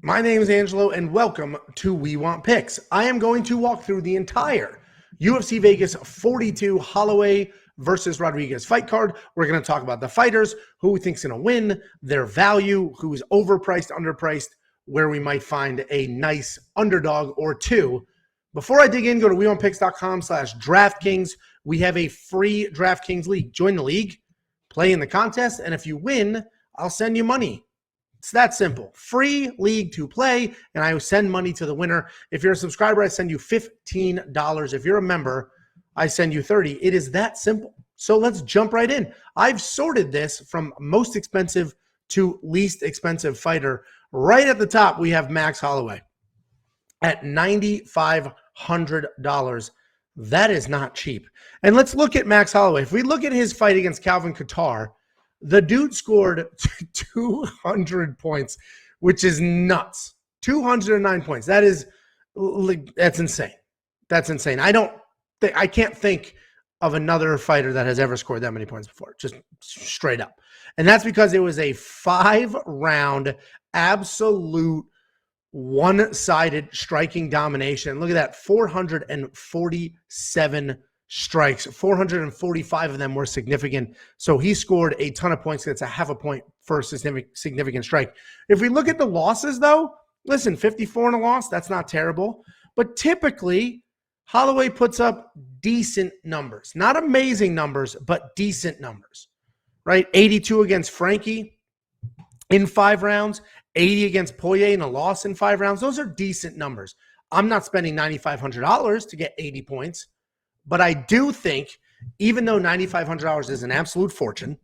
My name is Angelo, and welcome to We Want Picks. I am going to walk through the entire UFC Vegas 42 Holloway versus Rodriguez fight card. We're going to talk about the fighters, who we think's going to win, their value, who's overpriced, underpriced, where we might find a nice underdog or two. Before I dig in, go to wewantpicks.com/DraftKings. We have a free DraftKings league. Join the league, play in the contest, and if you win, I'll send you money. It's that simple. Free league to play, and I will send money to the winner. If you're a subscriber, I send you $15. If you're a member, I send you $30. It is that simple. So let's jump right in. I've sorted this from most expensive to least expensive fighter. Right at the top, we have Max Holloway at $9,500. That is not cheap. And let's look at Max Holloway. If we look at his fight against Calvin Kattar, the dude scored 200 points, which is nuts. 209 points. That's insane. That's insane. I can't think of another fighter that has ever scored that many points before, just straight up. And that's because it was a 5-round absolute one-sided striking domination. Look at that, 447 strikes. 445 of them were significant. So he scored a ton of points. That's a half a point for a significant strike. If we look at the losses, though, listen, 54 in a loss, that's not terrible. But typically, Holloway puts up decent numbers. Not amazing numbers, but decent numbers, right? 82 against Frankie in 5 rounds. 80 against Poirier in a loss in 5 rounds. Those are decent numbers. I'm not spending $9,500 to get 80 points. But I do think, even though $9,500 is an absolute fortune,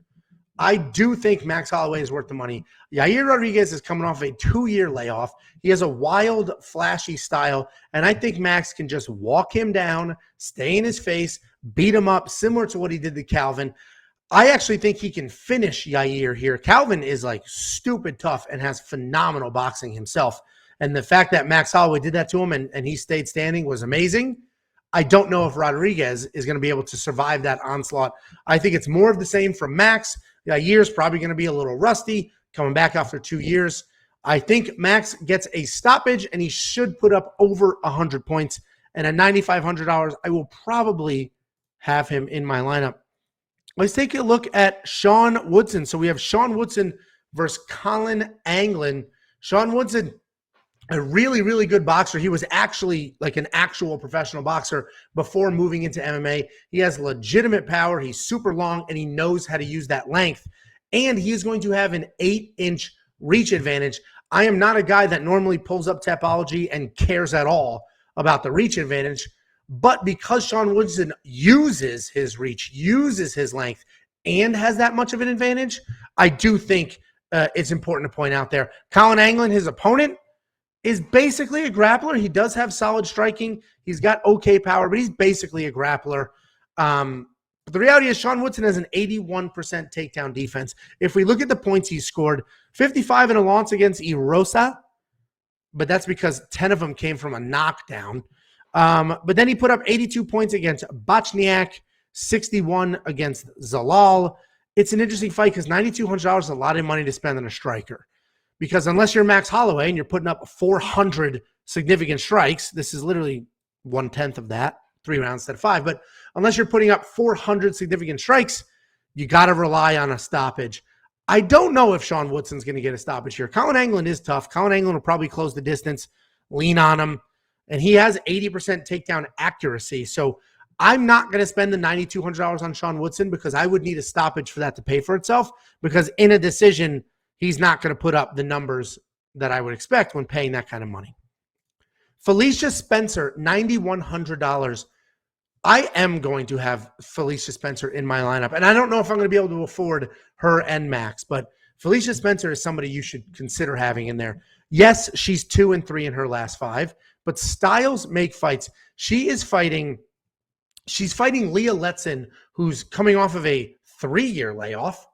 I do think Max Holloway is worth the money. Yair Rodriguez is coming off a 2-year layoff. He has a wild, flashy style, and I think Max can just walk him down, stay in his face, beat him up, similar to what he did to Calvin. I actually think he can finish Yair here. Calvin is like stupid tough and has phenomenal boxing himself. And the fact that Max Holloway did that to him and he stayed standing was amazing. I don't know if Rodriguez is going to be able to survive that onslaught. I think it's more of the same from Max. Yair's probably going to be a little rusty, coming back after 2 years. I think Max gets a stoppage, and he should put up over 100 points. And at $9,500, I will probably have him in my lineup. Let's take a look at Sean Woodson. So we have Sean Woodson versus Colin Anglin. Sean Woodson, a really, really good boxer. He was actually like an actual professional boxer before moving into MMA. He has legitimate power. He's super long, and he knows how to use that length. And he is going to have an 8-inch reach advantage. I am not a guy that normally pulls up Tapology and cares at all about the reach advantage. But because Sean Woodson uses his reach, uses his length, and has that much of an advantage, I do think it's important to point out there. Colin Anglin, his opponent, is basically a grappler. He does have solid striking. He's got okay power, but he's basically a grappler. But the reality is Sean Woodson has an 81% takedown defense. If we look at the points he scored, 55 in a loss against Erosa, but that's because 10 of them came from a knockdown. But then he put up 82 points against Bochniak, 61 against Zalal. It's an interesting fight because $9,200 is a lot of money to spend on a striker. Because unless you're Max Holloway and you're putting up 400 significant strikes, this is literally 1/10 of that, 3 rounds instead of 5. But unless you're putting up 400 significant strikes, you got to rely on a stoppage. I don't know if Sean Woodson's going to get a stoppage here. Colin Anglin is tough. Colin Anglin will probably close the distance, lean on him. And he has 80% takedown accuracy. So I'm not going to spend the $9,200 on Sean Woodson because I would need a stoppage for that to pay for itself. Because in a decision, he's not going to put up the numbers that I would expect when paying that kind of money. Felicia Spencer, $9,100. I am going to have Felicia Spencer in my lineup. And I don't know if I'm going to be able to afford her and Max. But Felicia Spencer is somebody you should consider having in there. Yes, she's 2-3 in her last 5. But styles make fights. She's fighting Leah Letson, who's coming off of a 3-year layoff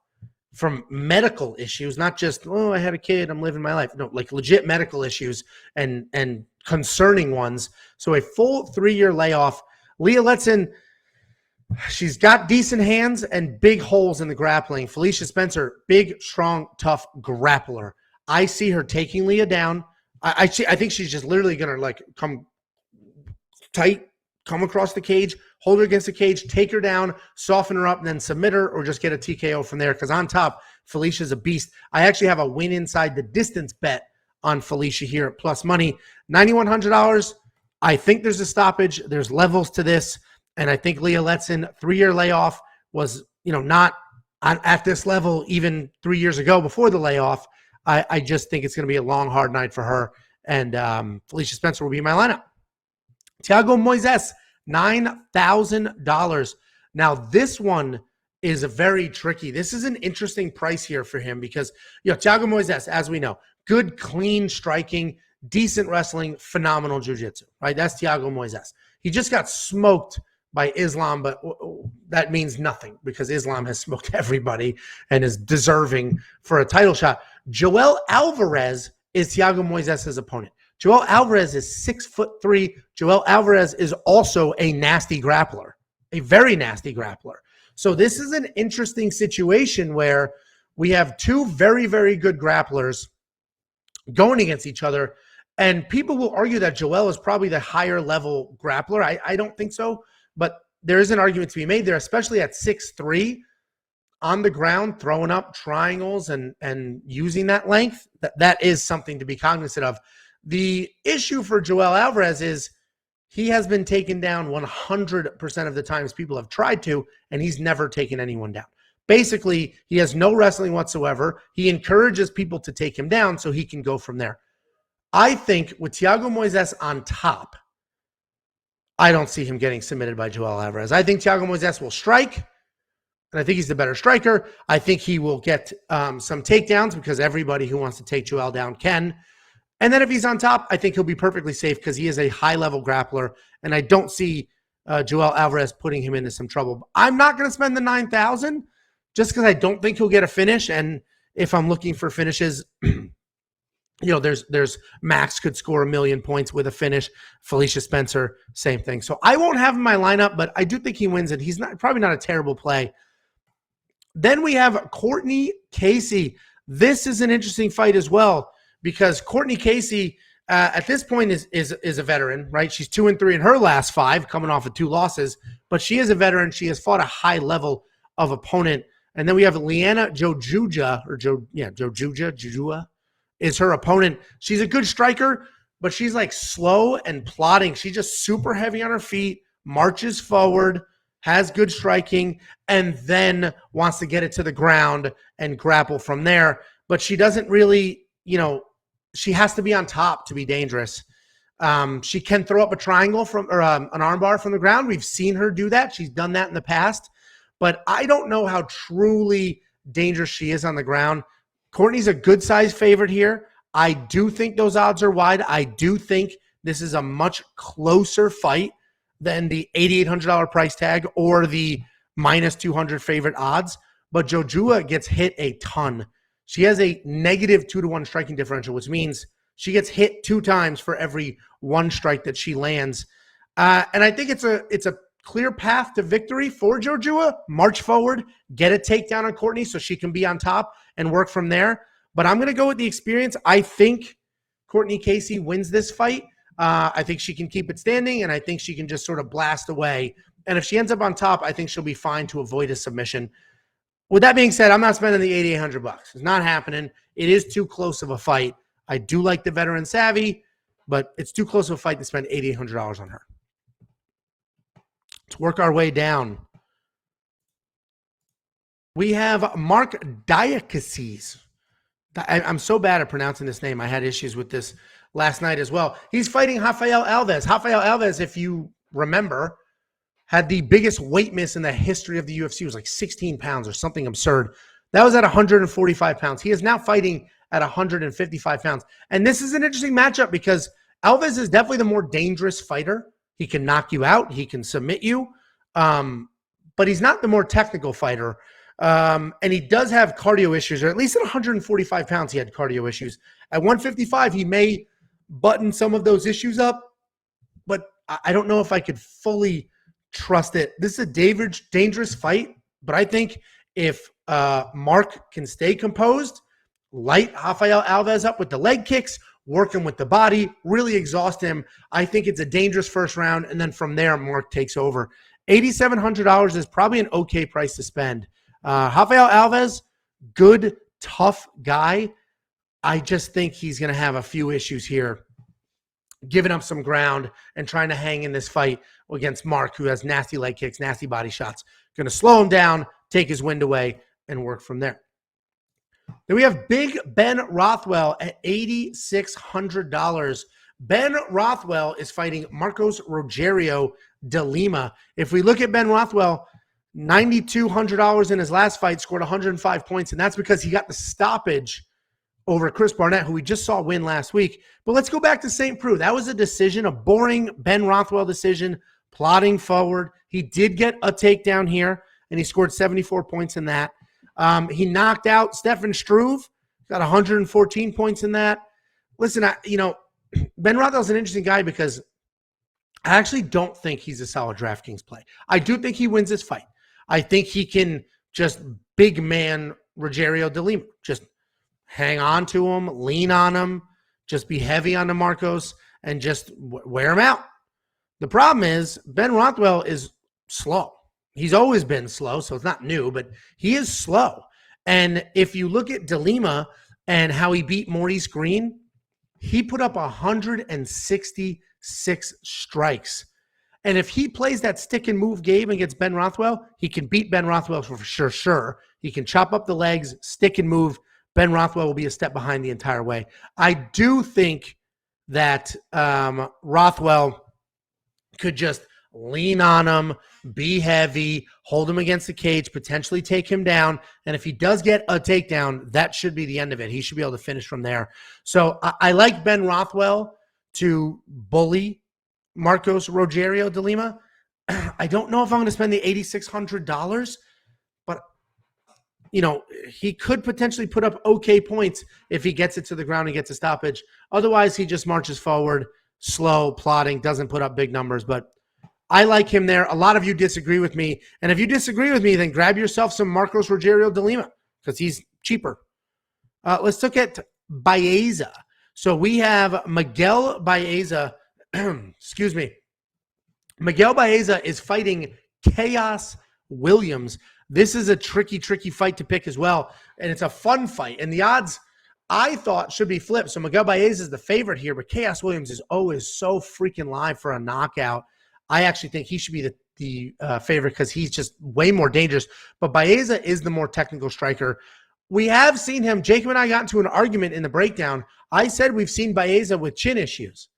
from medical issues, not just, oh, I had a kid, I'm living my life. No, like legit medical issues and concerning ones. So a full 3-year layoff. Leah Letson, she's got decent hands and big holes in the grappling. Felicia Spencer, big, strong, tough grappler. I see her taking Leah down. I think she's just literally going to like come tight, come across the cage, hold her against the cage, take her down, soften her up, and then submit her or just get a TKO from there. Because on top, Felicia's a beast. I actually have a win inside the distance bet on Felicia here at plus money, $9,100. I think there's a stoppage. There's levels to this. And I think Leah Letson, 3-year layoff, was, not at this level even 3 years ago before the layoff. I just think it's going to be a long, hard night for her. And Felicia Spencer will be in my lineup. Thiago Moises, $9,000. Now, this one is a very tricky. This is an interesting price here for him because, Thiago Moises, as we know, good, clean striking, decent wrestling, phenomenal jiu-jitsu, right? That's Thiago Moises. He just got smoked by Islam, but that means nothing because Islam has smoked everybody and is deserving for a title shot. Joel Alvarez is Thiago Moises' opponent. Joel Alvarez is 6'3". Joel Alvarez is also a nasty grappler, a very nasty grappler. So this is an interesting situation where we have two very, very good grapplers going against each other. And people will argue that Joel is probably the higher level grappler. I don't think so, but there is an argument to be made there, especially at 6'3", on the ground, throwing up triangles and using that length. That is something to be cognizant of. The issue for Joel Alvarez is he has been taken down 100% of the times people have tried to, and he's never taken anyone down. Basically, he has no wrestling whatsoever. He encourages people to take him down so he can go from there. I think with Thiago Moises on top, I don't see him getting submitted by Joel Alvarez. I think Thiago Moises will strike, and I think he's the better striker. I think he will get some takedowns because everybody who wants to take Joel down can. And then if he's on top, I think he'll be perfectly safe because he is a high-level grappler, and I don't see Joel Alvarez putting him into some trouble. I'm not going to spend the $9,000 just because I don't think he'll get a finish, and if I'm looking for finishes, there's Max could score 1,000,000 points with a finish. Felicia Spencer, same thing. So I won't have him in my lineup, but I do think he wins it. He's probably not a terrible play. Then we have Courtney Casey. This is an interesting fight as well, because Courtney Casey at this point is a veteran, right? She's 2-3 in her last 5, coming off of 2 losses, but she is a veteran. She has fought a high level of opponent. And then we have Liana Jojuja, Jojua is her opponent. She's a good striker, but she's like slow and plodding. She's just super heavy on her feet, marches forward, has good striking, and then wants to get it to the ground and grapple from there. But she doesn't really, she has to be on top to be dangerous. She can throw up a triangle or an armbar from the ground. We've seen her do that. She's done that in the past. But I don't know how truly dangerous she is on the ground. Courtney's a good size favorite here. I do think those odds are wide. I do think this is a much closer fight than the $8,800 price tag or the minus 200 favorite odds. But Jojua gets hit a ton. She has a negative 2-to-1 striking differential, which means she gets hit 2 times for every 1 strike that she lands. And I think it's a clear path to victory for Jojua. March forward, get a takedown on Courtney so she can be on top and work from there. But I'm going to go with the experience. I think Courtney Casey wins this fight. I think she can keep it standing, and I think she can just sort of blast away. And if she ends up on top, I think she'll be fine to avoid a submission. With that being said, I'm not spending the $8,800. It's not happening. It is too close of a fight. I do like the veteran savvy, but it's too close of a fight to spend $8,800 on her. Let's work our way down. We have Mark Diakises. I'm so bad at pronouncing this name. I had issues with this last night as well. He's fighting Rafael Alves. Rafael Alves, if you remember, had the biggest weight miss in the history of the UFC. It was like 16 pounds or something absurd. That was at 145 pounds. He is now fighting at 155 pounds. And this is an interesting matchup because Alves is definitely the more dangerous fighter. He can knock you out. He can submit you. But he's not the more technical fighter. And he does have cardio issues, or at least at 145 pounds, he had cardio issues. At 155, he may button some of those issues up, but I don't know if I could fully trust it. This is a dangerous fight, but I think if Mark can stay composed, light Rafael Alves up with the leg kicks, work him with the body, really exhaust him. I think it's a dangerous first round, and then from there, Mark takes over. $8,700 is probably an okay price to spend. Rafael Alves, good, tough guy. I just think he's going to have a few issues here, giving up some ground and trying to hang in this fight against Mark, who has nasty leg kicks, nasty body shots. Going to slow him down, take his wind away, and work from there. Then we have Big Ben Rothwell at $8,600. Ben Rothwell is fighting Marcos Rogerio de Lima. If we look at Ben Rothwell, $9,200 in his last fight, scored 105 points, and that's because he got the stoppage over Chris Barnett, who we just saw win last week. But let's go back to St. Preux. That was a decision, a boring Ben Rothwell decision, plodding forward. He did get a takedown here, and he scored 74 points in that. He knocked out Stefan Struve, got 114 points in that. Listen, Ben Rothwell's an interesting guy because I actually don't think he's a solid DraftKings play. I do think he wins this fight. I think he can just big man Rogerio de Lima, just hang on to him, lean on him, just be heavy on the Marcos, and just wear him out. The problem is Ben Rothwell is slow. He's always been slow, so it's not new, but he is slow. And if you look at de Lima and how he beat Maurice Green, he put up 166 strikes. And if he plays that stick and move game against Ben Rothwell, he can beat Ben Rothwell for sure. He can chop up the legs, stick and move. Ben Rothwell will be a step behind the entire way. I do think that Rothwell could just lean on him, be heavy, hold him against the cage, potentially take him down. And if he does get a takedown, that should be the end of it. He should be able to finish from there. So I like Ben Rothwell to bully Marcos Rogerio de Lima. I don't know if I'm going to spend the $8,600, but he could potentially put up okay points if he gets it to the ground and gets a stoppage. Otherwise, he just marches forward, slow, plodding, doesn't put up big numbers. But I like him there. A lot of you disagree with me. And if you disagree with me, then grab yourself some Marcos Rogerio de Lima because he's cheaper. Let's look at Baeza. So we have Miguel Baeza. Excuse me. Miguel Baeza is fighting Chaos Williams. This is a tricky fight to pick as well. And it's a fun fight. And the odds, I thought, should be flipped. So Miguel Baeza is the favorite here, but Chaos Williams is always so freaking live for a knockout. I actually think he should be the favorite because he's just way more dangerous. But Baeza is the more technical striker. We have seen him. Jacob and I got into an argument in the breakdown. I said we've seen Baeza with chin issues.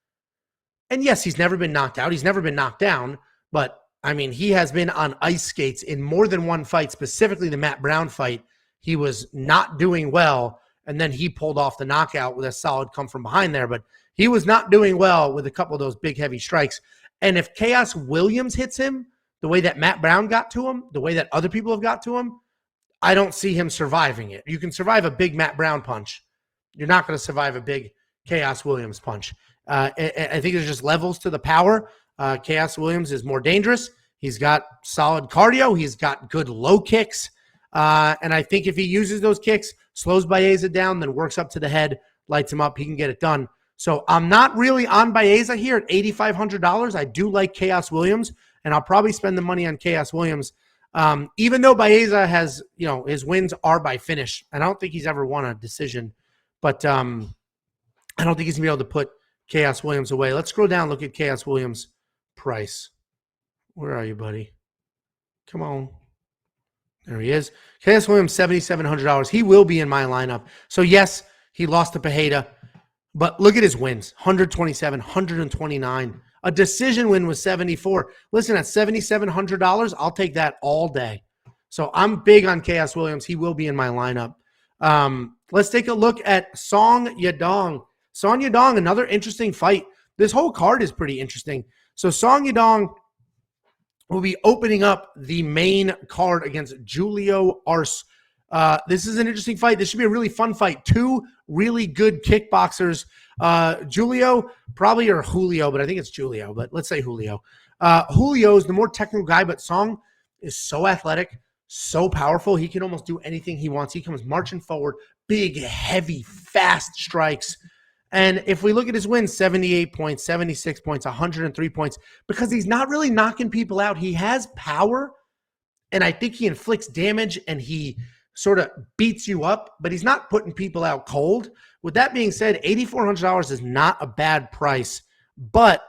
And yes, he's never been knocked out. He's never been knocked down. But, he has been on ice skates in more than one fight, specifically the Matt Brown fight. He was not doing well, and then he pulled off the knockout with a solid come from behind there. But he was not doing well with a couple of those big, heavy strikes. And if Chaos Williams hits him the way that Matt Brown got to him, the way that other people have got to him, I don't see him surviving it. You can survive a big Matt Brown punch. You're not going to survive a big Chaos Williams punch. I think there's just levels to the power. Chaos Williams is more dangerous. He's got solid cardio. He's got good low kicks. And I think if he uses those kicks, slows Baeza down, then works up to the head, lights him up, he can get it done. So I'm not really on Baeza here at $8,500. I do like Chaos Williams, and I'll probably spend the money on Chaos Williams. Even though Baeza has, his wins are by finish. And I don't think he's ever won a decision. But I don't think he's going to be able to put Chaos Williams away. Let's scroll down and look at Chaos Williams' price. Where are you, buddy? Come on. There he is. Chaos Williams, $7,700. He will be in my lineup. So, yes, he lost to Pereira. But look at his wins, 127, 129. A decision win was 74. Listen, at $7,700, I'll take that all day. So I'm big on Chaos Williams. He will be in my lineup. Let's take a look at Song Yadong. Song Yadong, another interesting fight. This whole card is pretty interesting. So Song Yadong will be opening up the main card against Julio Arce. This is an interesting fight. This should be a really fun fight. Two really good kickboxers. Julio, probably, or Julio, but I think it's Julio, but let's say Julio. Julio is the more technical guy, but Song is so athletic, so powerful. He can almost do anything he wants. He comes marching forward, big, heavy, fast strikes. And if we look at his wins, 78 points, 76 points, 103 points, because he's not really knocking people out. He has power, and I think he inflicts damage and he sort of beats you up, but he's not putting people out cold. With that being said, $8,400 is not a bad price, but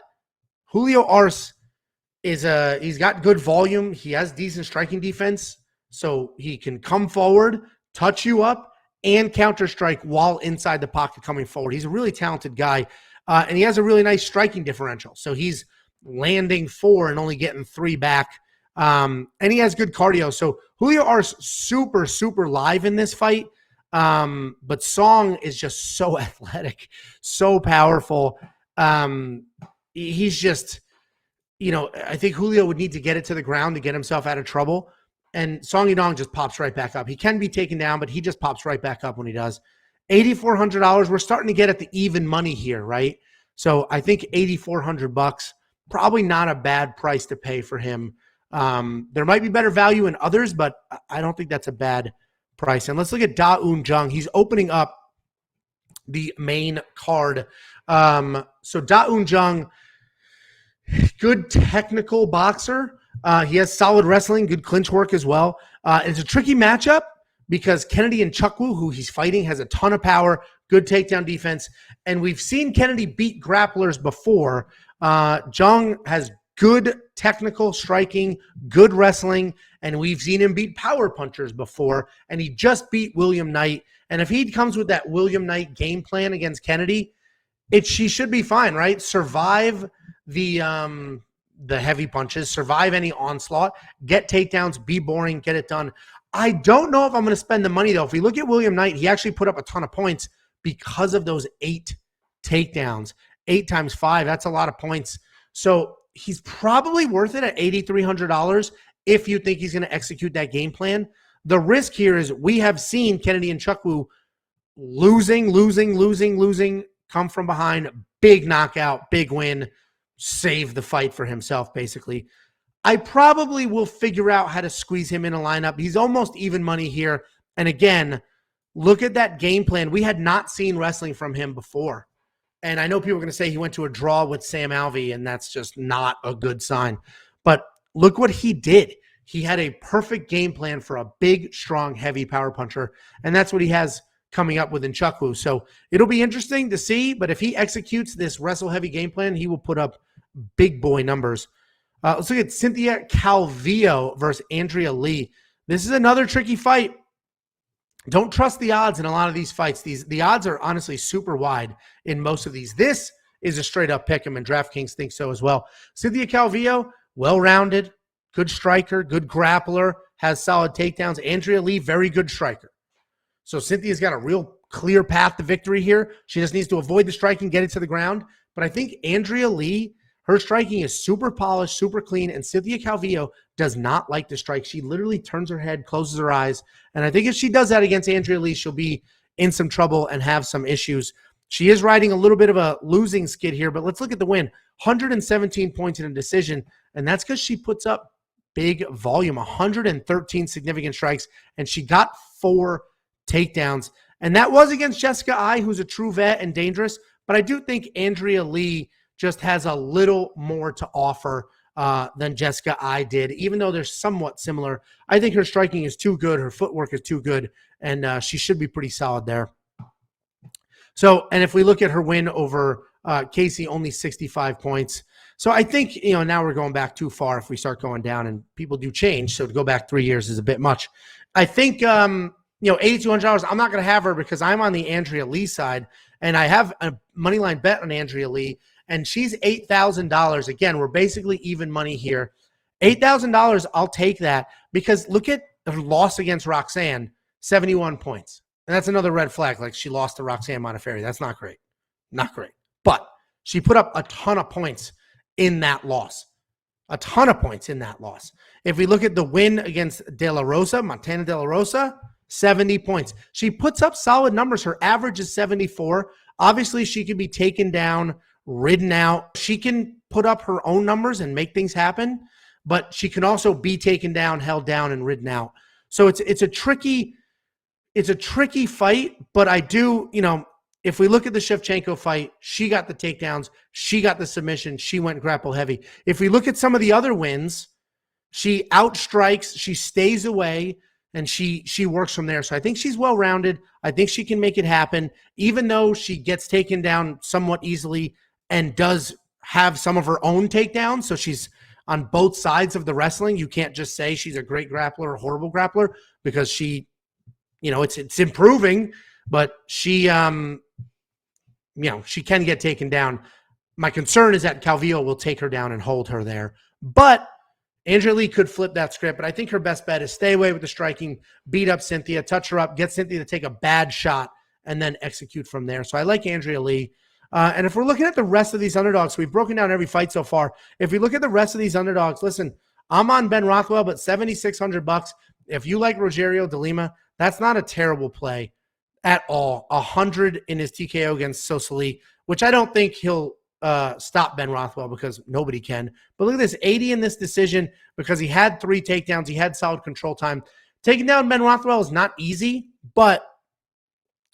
Julio Arce he's got good volume. He has decent striking defense, so he can come forward, touch you up, and counter strike while inside the pocket coming forward. He's a really talented guy, and he has a really nice striking differential. So he's landing 4 and only getting 3 back. And he has good cardio. So Julio Arce super, super live in this fight. But Song is just so athletic, so powerful. He's just, I think Julio would need to get it to the ground to get himself out of trouble. And Song Yadong just pops right back up. He can be taken down, but he just pops right back up when he does. $8,400. We're starting to get at the even money here, right? So I think $8,400, probably not a bad price to pay for him. There might be better value in others, but I don't think that's a bad price. And let's look at Un Jung. He's opening up the main card. So Un Jung, good technical boxer. He has solid wrestling, good clinch work as well. It's a tricky matchup because Kennedy Nchukwu, who he's fighting, has a ton of power, good takedown defense. And we've seen Kennedy beat grapplers before. Jung has good technical striking, good wrestling, and we've seen him beat power punchers before, and he just beat William Knight. And if he comes with that William Knight game plan against Kennedy, she should be fine, right? Survive the heavy punches, survive any onslaught, get takedowns, be boring, get it done. I don't know if I'm going to spend the money, though. If we look at William Knight, he actually put up a ton of points because of those 8 takedowns. 8 times 5, that's a lot of points. So he's probably worth it at $8,300 if you think he's going to execute that game plan. The risk here is we have seen Kennedy Nchukwu losing, come from behind, big knockout, big win, save the fight for himself, basically. I probably will figure out how to squeeze him in a lineup. He's almost even money here. And again, look at that game plan. We had not seen wrestling from him before. And I know people are going to say he went to a draw with Sam Alvey, and that's just not a good sign. But look what he did. He had a perfect game plan for a big, strong, heavy power puncher, and that's what he has coming up with Nchukwu. So it'll be interesting to see, but if he executes this wrestle-heavy game plan, he will put up big boy numbers. Let's look at Cynthia Calvillo versus Andrea Lee. This is another tricky fight. Don't trust the odds in a lot of these fights. The odds are honestly super wide in most of these. This is a straight-up pick 'em, and DraftKings thinks so as well. Cynthia Calvillo, well-rounded, good striker, good grappler, has solid takedowns. Andrea Lee, very good striker. So Cynthia's got a real clear path to victory here. She just needs to avoid the striking, get it to the ground. But I think Andrea Lee, her striking is super polished, super clean, and Cynthia Calvillo does not like to strike. She literally turns her head, closes her eyes, and I think if she does that against Andrea Lee, she'll be in some trouble and have some issues. She is riding a little bit of a losing skid here, but let's look at the win. 117 points in a decision, and that's because she puts up big volume, 113 significant strikes, and she got 4 takedowns. And that was against Jessica Ai, who's a true vet and dangerous, but I do think Andrea Lee just has a little more to offer than Jessica Ai did, even though they're somewhat similar. I think her striking is too good, her footwork is too good, and she should be pretty solid there. So, and if we look at her win over Casey, only 65 points. So I think, now we're going back too far if we start going down, and people do change. So to go back 3 years is a bit much. I think, $8,200, I'm not going to have her because I'm on the Andrea Lee side, and I have a moneyline bet on Andrea Lee, and she's $8,000. Again, we're basically even money here. $8,000, I'll take that because look at her loss against Roxanne, 71 points. And that's another red flag. Like, she lost to Roxanne Modafferi. That's not great. Not great. But she put up a ton of points in that loss. A ton of points in that loss. If we look at the win against De La Rosa, Montana De La Rosa, 70 points. She puts up solid numbers. Her average is 74. Obviously, she can be taken down, ridden out. She can put up her own numbers and make things happen, but she can also be taken down, held down, and ridden out. So it's a tricky fight, but I do, if we look at the Shevchenko fight, she got the takedowns, she got the submission, she went grapple heavy. If we look at some of the other wins, she outstrikes, she stays away, and she works from there. So I think she's well-rounded. I think she can make it happen, even though she gets taken down somewhat easily and does have some of her own takedowns. So she's on both sides of the wrestling. You can't just say she's a great grappler or horrible grappler, because she, it's improving, but she, she can get taken down. My concern is that Calvillo will take her down and hold her there. But Andrea Lee could flip that script, but I think her best bet is stay away with the striking, beat up Cynthia, touch her up, get Cynthia to take a bad shot, and then execute from there. So I like Andrea Lee. And if we're looking at the rest of these underdogs, we've broken down every fight so far. If we look at the rest of these underdogs, listen, I'm on Ben Rothwell, but $7,600. If you like Rogerio de Lima, that's not a terrible play at all. 100 in his TKO against Sosoli, which I don't think he'll stop Ben Rothwell, because nobody can. But look at this, 80 in this decision, because he had 3 takedowns. He had solid control time. Taking down Ben Rothwell is not easy, but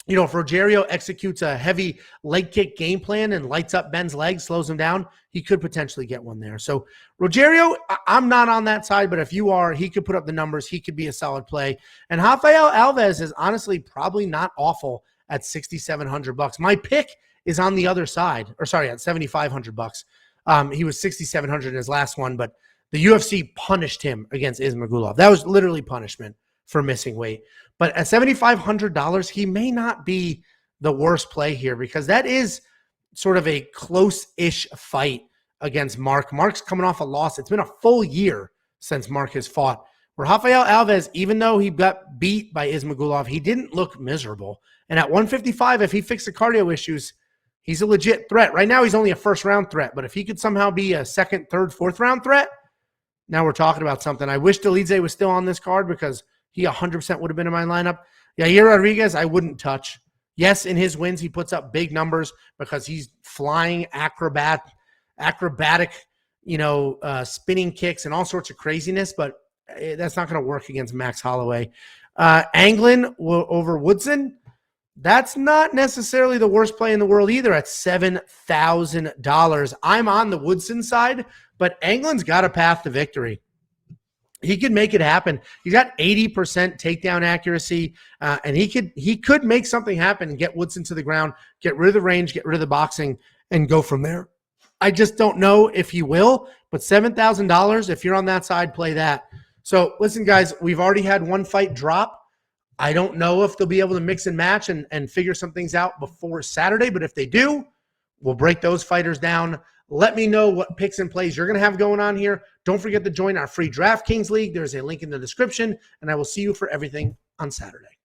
if Rogerio executes a heavy leg kick game plan and lights up Ben's legs, slows him down, he could potentially get one there. So Rogerio, I'm not on that side, but if you are, he could put up the numbers. He could be a solid play. And Rafael Alves is honestly probably not awful at $6,700. My pick is on the other side, at $7,500. He was $6,700 in his last one, but the UFC punished him against Ismagulov. That was literally punishment for missing weight. But at $7,500, he may not be the worst play here, because that is sort of a close-ish fight against Mark. Mark's coming off a loss. It's been a full year since Mark has fought. Where Rafael Alves, even though he got beat by Ismagulov, he didn't look miserable. And at 155, if he fixed the cardio issues, he's a legit threat. Right now, he's only a first-round threat, but if he could somehow be a second, third, fourth-round threat, now we're talking about something. I wish Dolidze was still on this card, because he 100% would have been in my lineup. Yair Rodriguez, I wouldn't touch. Yes, in his wins, he puts up big numbers because he's flying acrobatic, spinning kicks and all sorts of craziness, but that's not going to work against Max Holloway. Anglin over Woodson, that's not necessarily the worst play in the world either at $7,000. I'm on the Woodson side, but Anglin's got a path to victory. He could make it happen. He's got 80% takedown accuracy, and he could make something happen and get Woodson to the ground, get rid of the range, get rid of the boxing, and go from there. I just don't know if he will, but $7,000, if you're on that side, play that. So listen, guys, we've already had one fight drop. I don't know if they'll be able to mix and match and figure some things out before Saturday, but if they do, we'll break those fighters down. Let me know what picks and plays you're going to have going on here. Don't forget to join our free DraftKings League. There's a link in the description, and I will see you for everything on Saturday.